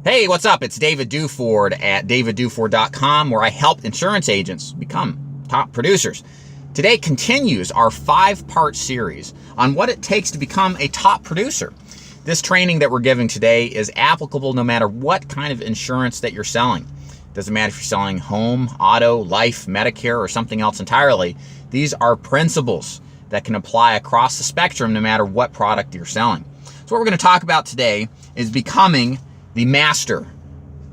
Hey, what's up? It's David Duford at davidduford.com, where I help insurance agents become top producers. Today continues our 5-part series on what it takes to become a top producer. This training that we're giving today is applicable no matter what kind of insurance that you're selling. Doesn't matter if you're selling home, auto, life, Medicare, or something else entirely. These are principles that can apply across the spectrum no matter what product you're selling. So what we're going to talk about today is becoming the master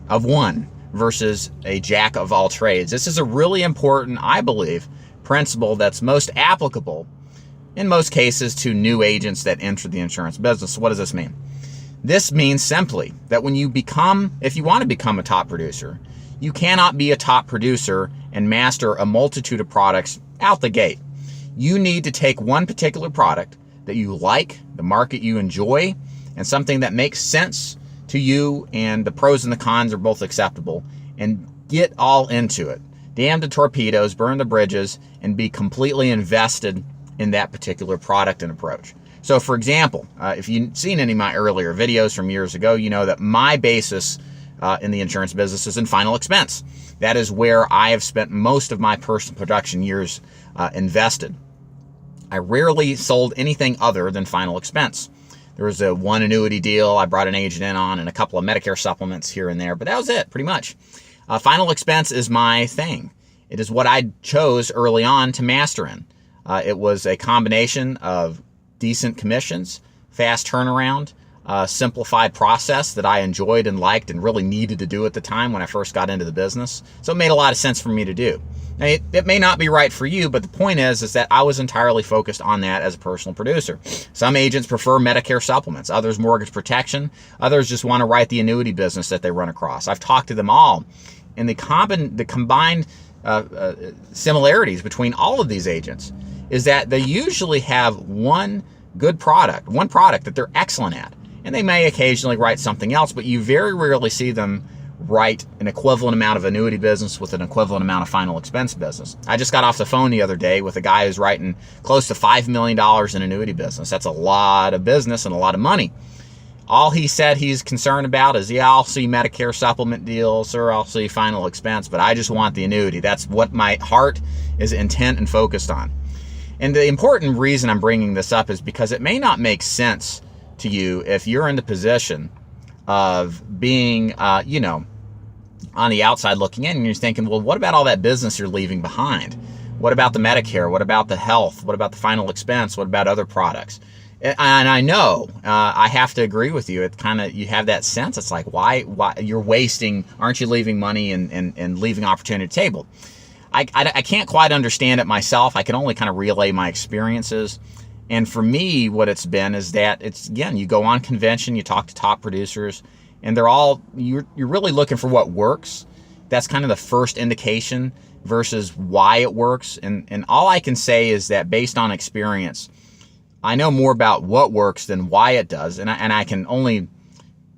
of one versus a jack of all trades. This is a really important, I believe, principle that's most applicable in most cases to new agents that enter the insurance business. So what does this mean? This means simply that when you if you want to become a top producer, you cannot be a top producer and master a multitude of products out the gate. You need to take one particular product that you like, the market you enjoy, and something that makes sense to you and the pros and the cons are both acceptable, and get all into it. Damn the torpedoes, burn the bridges, and be completely invested in that particular product and approach. So for example, if you've seen any of my earlier videos from years ago, you know that my basis in the insurance business is in final expense. That is where I have spent most of my personal production years invested. I rarely sold anything other than final expense. There was one annuity deal I brought an agent in on and a couple of Medicare supplements here and there, but that was it pretty much. Final expense is my thing. It is what I chose early on to master in. It was a combination of decent commissions, fast turnaround, simplified process that I enjoyed and liked and really needed to do at the time when I first got into the business. So it made a lot of sense for me to do. Now, it may not be right for you, but the point is that I was entirely focused on that as a personal producer. Some agents prefer Medicare supplements, others mortgage protection, others just want to write the annuity business that they run across. I've talked to them all, and the combined similarities between all of these agents is that they usually have one product that they're excellent at. And they may occasionally write something else, but you very rarely see them write an equivalent amount of annuity business with an equivalent amount of final expense business. I just got off the phone the other day with a guy who's writing close to $5 million in annuity business. That's a lot of business and a lot of money. All he said he's concerned about is, yeah, I'll see Medicare supplement deals or I'll see final expense, but I just want the annuity. That's what my heart is intent and focused on. And the important reason I'm bringing this up is because it may not make sense to you if you're in the position of being, on the outside looking in, and you're thinking, well, what about all that business you're leaving behind? What about the Medicare? What about the health? What about the final expense? What about other products? And I know, I have to agree with you. It you have that sense. It's like, why you're wasting, aren't you leaving money and leaving opportunity to the table? I can't quite understand it myself. I can only kind of relay my experiences. And for me, what it's been is that again, you go on convention, you talk to top producers, and you're really looking for what works. That's kind of the first indication versus why it works. And all I can say is that based on experience, I know more about what works than why it does. And I can only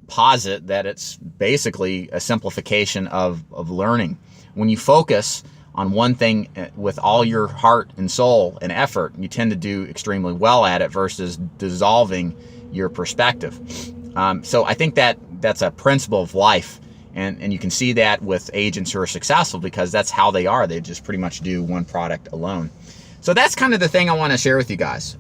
posit that it's basically a simplification of learning. When you focus on one thing with all your heart and soul and effort, you tend to do extremely well at it versus dissolving your perspective. So I think that's a principle of life, and you can see that with agents who are successful because that's how they are. They just pretty much do one product alone. So that's kind of the thing I want to share with you guys.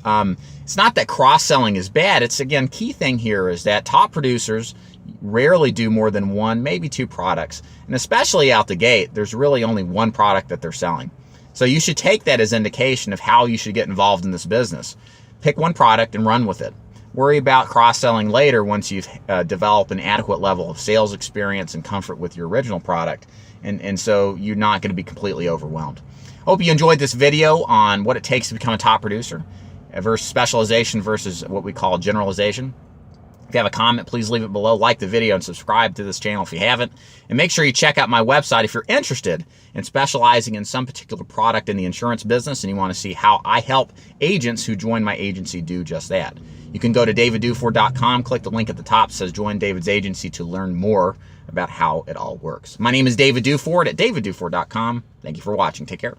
It's not that cross-selling is bad. It's, again, key thing here is that top producers rarely do more than one, maybe two products. And especially out the gate, there's really only one product that they're selling. So you should take that as indication of how you should get involved in this business. Pick one product and run with it. Worry about cross-selling later once you've developed an adequate level of sales experience and comfort with your original product. And so you're not going to be completely overwhelmed. Hope you enjoyed this video on what it takes to become a top producer versus specialization versus what we call generalization. If you have a comment, please leave it below. Like the video and subscribe to this channel if you haven't. And make sure you check out my website if you're interested in specializing in some particular product in the insurance business and you want to see how I help agents who join my agency do just that. You can go to davidduford.com, click the link at the top that says Join David's Agency to learn more about how it all works. My name is David Duford at davidduford.com. Thank you for watching. Take care.